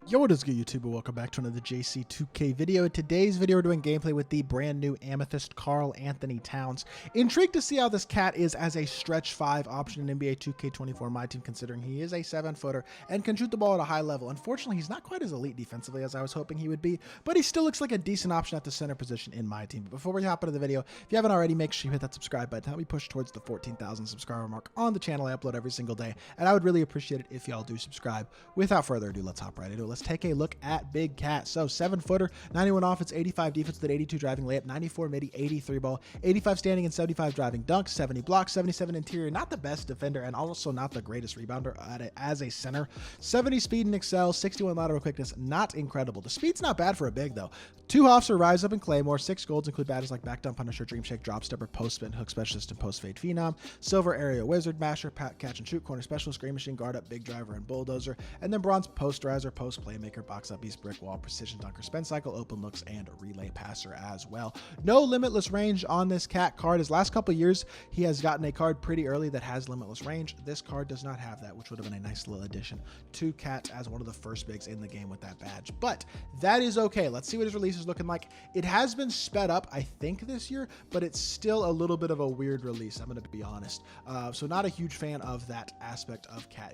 Yo, what is good, YouTuber? Welcome back to another JC2K video. In today's video, we're doing gameplay with the brand new Amethyst KARL-ANTHONY Towns. Intrigued to see how this cat is as a stretch 5 option in NBA 2K24 MyTEAM, considering he is a 7-footer and can shoot the ball at a high level. Unfortunately, he's not quite as elite defensively as I was hoping he would be, but he still looks like a decent option at the center position in MyTEAM. But before we hop into the video, if you haven't already, make sure you hit that subscribe button. Help me push towards the 14,000 subscriber mark on the channel. I upload every single day, and I would really appreciate it if y'all do subscribe. Without further ado, let's hop right into it. Let's take a look at Big Cat. So 7-footer, 91 offense, 85 defense with an 82 driving layup, 94 midi, 83 ball, 85 standing and 75 driving dunk, 70 blocks, 77 interior. Not the best defender and also not the greatest rebounder as a center. 70 speed and excel, 61 lateral quickness. Not incredible. The speed's not bad for a big though. 2 hops are rise up and claymore. 6 golds include batters like back dump, punisher, dream shake, drop stepper, post spin, hook specialist, and post fade phenom. Silver area wizard, masher, catch and shoot, corner specialist, screen machine, guard up, big driver, and bulldozer. And then bronze posterizer, post playmaker, box up, beast, brick wall, precision dunker, spin cycle, open looks, and relay passer as well. No limitless range on this cat card. His last couple years, he has gotten a card pretty early that has limitless range. This card does not have that, which would have been a nice little addition to Cat as one of the first bigs in the game with that badge. But that is okay. Let's see what his release is looking like. It has been sped up, I think, this year, but it's still a little bit of a weird release, I'm going to be honest. So not a huge fan of that aspect of Cat.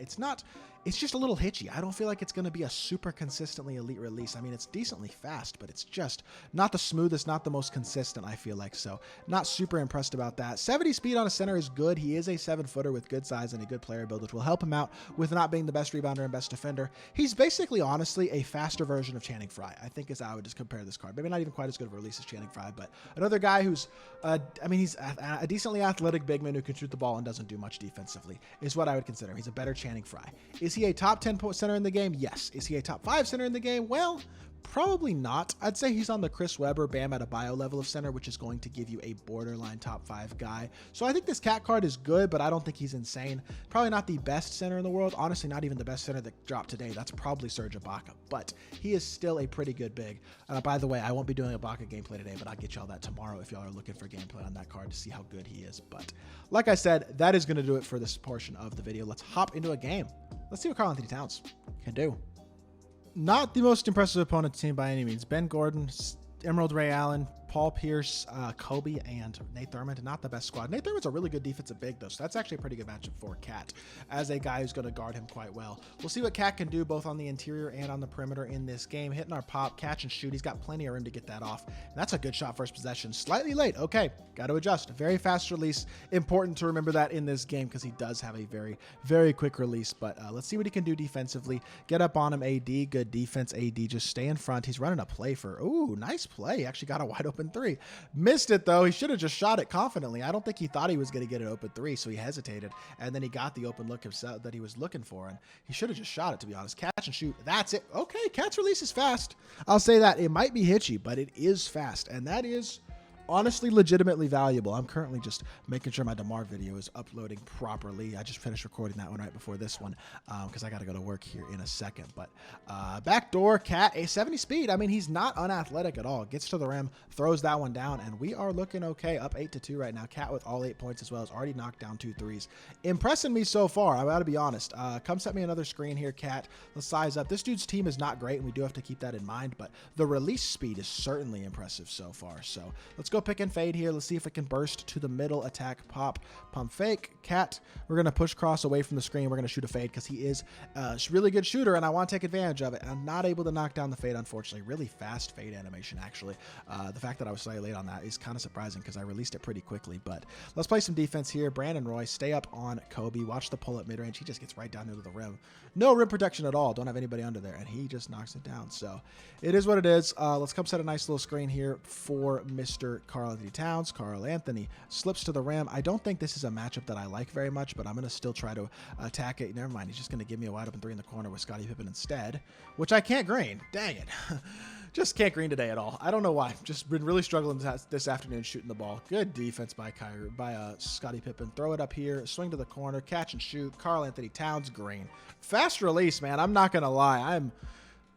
It's just a little hitchy. I don't feel like it's going to be a super consistently elite release. I mean, it's decently fast, but it's just not the smoothest, not the most consistent, I feel like. So not super impressed about that. 70 speed on a center is good. He is a 7-footer with good size and a good player build, which will help him out with not being the best rebounder and best defender. He's basically, honestly, a faster version of Channing Frye, I think, is how I would just compare this card. Maybe not even quite as good of a release as Channing Frye, but another guy who's, he's a decently athletic big man who can shoot the ball and doesn't do much defensively, is what I would consider him. He's a better Channing Frye. Is he a top 10 center in the game? Yes. Is he a top 5 center in the game? Well, probably not. I'd say he's on the Chris Webber, Bam Adebayo level of center, which is going to give you a borderline top 5 guy. So I think this cat card is good, but I don't think he's insane. Probably not the best center in the world. Honestly, not even the best center that dropped today. That's probably Serge Ibaka, but he is still a pretty good big. By the way, I won't be doing Ibaka gameplay today, but I'll get y'all that tomorrow if y'all are looking for gameplay on that card to see how good he is. But like I said, that is going to do it for this portion of the video. Let's hop into a game. Let's see what KARL-ANTHONY Towns can do. Not the most impressive opponent team by any means. Ben Gordon, Emerald Ray Allen, Paul Pierce, Kobe, and Nate Thurmond. Not the best squad. Nate Thurmond's a really good defensive big, though, so that's actually a pretty good matchup for Cat as a guy who's going to guard him quite well. We'll see what Cat can do both on the interior and on the perimeter in this game. Hitting our pop, catch, and shoot. He's got plenty of room to get that off. And that's a good shot first possession. Slightly late. Okay, got to adjust. Very fast release. Important to remember that in this game because he does have a very, very quick release. But let's see what he can do defensively. Get up on him, AD. Good defense, AD. Just stay in front. He's running a play for, ooh, nice play. He actually got a wide open 3. Missed it, though. He should have just shot it confidently. I don't think he thought he was going to get an open 3, so he hesitated, and then he got the open look himself that he was looking for, and he should have just shot it, to be honest. Catch and shoot. That's it. Okay, Cat's release is fast. I'll say that. It might be hitchy, but it is fast, and that is honestly legitimately valuable. I'm currently just making sure my DeMar video is uploading properly. I just finished recording that one right before this one because I got to go to work here in a second. But backdoor Cat, a 70 speed. I mean, he's not unathletic at all. Gets to the rim, throws that one down, and we are looking okay. Up 8-2 right now. Cat with all 8 points as well. Has already knocked down 2 threes. Impressing me so far. I got to be honest. Come set me another screen here, Cat. Let's size up. This dude's team is not great, and we do have to keep that in mind, but the release speed is certainly impressive so far. So let's go pick and fade here. Let's see if it can burst to the middle, attack, pop, pump, fake. Cat, we're going to push cross away from the screen. We're going to shoot a fade because he is a really good shooter, and I want to take advantage of it. I'm not able to knock down the fade, unfortunately. Really fast fade animation, actually. The fact that I was slightly late on that is kind of surprising because I released it pretty quickly, but let's play some defense here. Brandon Roy, stay up on Kobe. Watch the pull-up mid-range. He just gets right down into the rim. No rim protection at all. Don't have anybody under there, and he just knocks it down. So it is what it is. Let's come set a nice little screen here for Mr. KARL-ANTHONY Towns. KARL-ANTHONY slips to the rim. I don't think this is a matchup that I like very much, but I'm going to still try to attack it. Never mind. He's just going to give me a wide open 3 in the corner with Scottie Pippen instead, which I can't green. Dang it. Just can't green today at all. I don't know why. Just been really struggling this afternoon shooting the ball. Good defense by Scottie Pippen. Throw it up here. Swing to the corner. Catch and shoot. KARL-ANTHONY Towns green. Fast release, man. I'm not going to lie.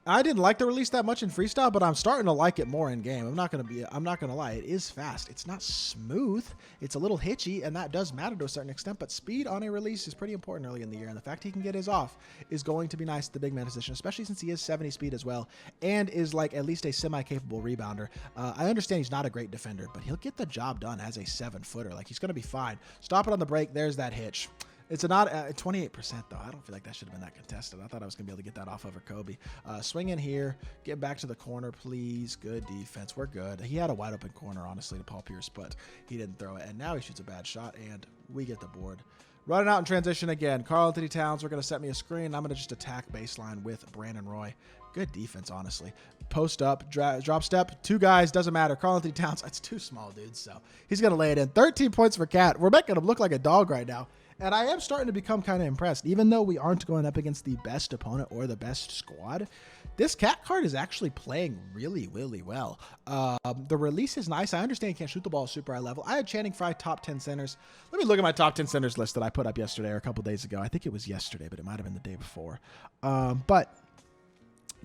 I didn't like the release that much in freestyle, but I'm starting to like it more in game. I'm not gonna lie. It is fast. It's not smooth. It's a little hitchy, and that does matter to a certain extent. But speed on a release is pretty important early in the year, and the fact he can get his off is going to be nice at the big man position, especially since he is 70 speed as well, and is like at least a semi-capable rebounder. I understand he's not a great defender, but he'll get the job done as a 7-footer. Like, he's gonna be fine. Stop it on the break. There's that hitch. It's a not 28% though. I don't feel like that should have been that contested. I thought I was gonna be able to get that off over Kobe. Swing in here, get back to the corner, please. Good defense. We're good. He had a wide open corner, honestly, to Paul Pierce, but he didn't throw it. And now he shoots a bad shot, and we get the board. Running out in transition again. Karl-Anthony Towns. We're gonna set me a screen. I'm gonna just attack baseline with Brandon Roy. Good defense, honestly. Post up, drop step, 2 guys, doesn't matter. Karl-Anthony Towns, it's too small, dude, so he's going to lay it in. 13 points for Cat. We're making him look like a dog right now, and I am starting to become kind of impressed. Even though we aren't going up against the best opponent or the best squad, this Cat card is actually playing really, really well. The release is nice. I understand he can't shoot the ball super high level. I had Channing Frye top 10 centers. Let me look at my top 10 centers list that I put up yesterday or a couple days ago. I think it was yesterday, but it might have been the day before. But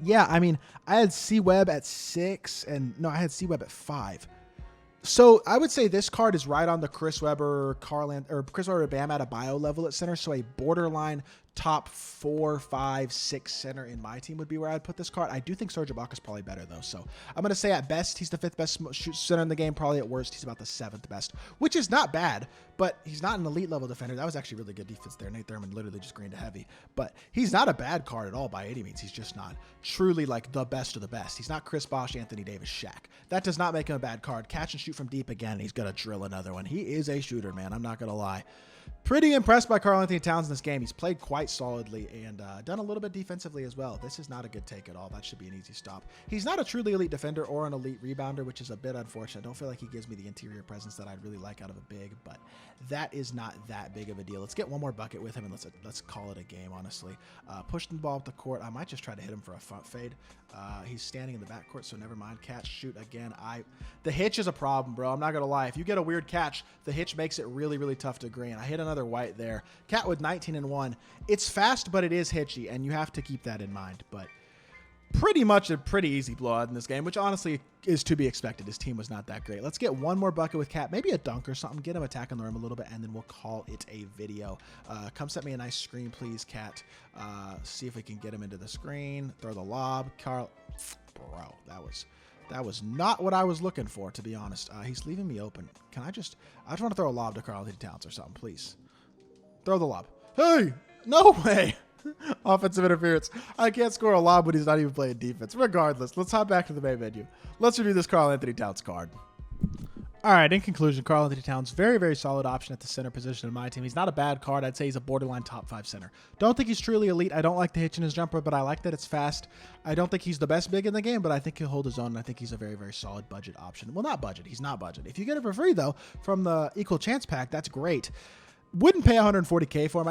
yeah, I mean, I had C-Web at 6, and no, I had C-Web at 5. So I would say this card is right on the Chris Webber, Chris Webber, Bam Adebayo level at center. So a borderline top 4, 5, 6 center in my team would be where I'd put this card. I do think Serge Ibaka's probably better though. So I'm going to say at best, he's the 5th best center in the game. Probably at worst, he's about the 7th best, which is not bad, but he's not an elite level defender. That was actually really good defense there. Nate Thurman literally just greened to heavy, but he's not a bad card at all by any means. He's just not truly like the best of the best. He's not Chris Bosh, Anthony Davis, Shaq. That does not make him a bad card. Catch and shoot from deep again, and he's going to drill another one. He is a shooter, man. I'm not going to lie. Pretty impressed by Karl-Anthony Towns in this game. He's played quite solidly and done a little bit defensively as well. This is not a good take at all. That should be an easy stop. He's not a truly elite defender or an elite rebounder, which is a bit unfortunate. I don't feel like he gives me the interior presence that I'd really like out of a big, but that is not that big of a deal. Let's get one more bucket with him and let's call it a game, honestly. Push the ball up the court. I might just try to hit him for a front fade. He's standing in the backcourt, so never mind. Catch, shoot again. The hitch is a problem, bro. I'm not going to lie. If you get a weird catch, the hitch makes it really, really tough to green. I hit another white there. Cat with 19-1. It's fast, but it is hitchy, and you have to keep that in mind. But pretty much a pretty easy blowout in this game, which honestly is to be expected. His team was not that great. Let's get one more bucket with Cat, maybe a dunk or something. Get him attacking the rim a little bit, and then we'll call it a video. Come set me a nice screen, please, Cat. See if we can get him into the screen. Throw the lob. Carl, bro, that was not what I was looking for, to be honest. He's leaving me open. I just want to throw a lob to Karl-Anthony Towns or something, please. Throw the lob. Hey, no way. Offensive interference. I can't score a lob when he's not even playing defense. Regardless, let's hop back to the main menu. Let's review this Karl-Anthony Towns card. All right, in conclusion, Karl-Anthony Towns, very, very solid option at the center position in my team. He's not a bad card. I'd say he's a borderline top 5 center. Don't think he's truly elite. I don't like the hitch in his jumper, but I like that it's fast. I don't think he's the best big in the game, but I think he'll hold his own, and I think he's a very, very solid budget option. Well, not budget. He's not budget. If you get it for free, though, from the Equal Chance Pack, that's great. Wouldn't pay $140K for him.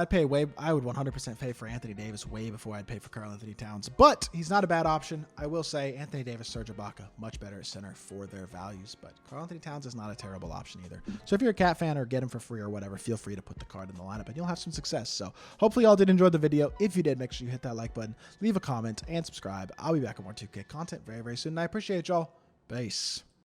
I would 100% pay for Anthony Davis way before I'd pay for Karl-Anthony Towns. But he's not a bad option. I will say Anthony Davis, Serge Ibaka, much better at center for their values. But Karl-Anthony Towns is not a terrible option either. So if you're a Cat fan or get him for free or whatever, feel free to put the card in the lineup and you'll have some success. So hopefully y'all did enjoy the video. If you did, make sure you hit that like button, leave a comment, and subscribe. I'll be back with more 2K content very, very soon. And I appreciate y'all. Peace.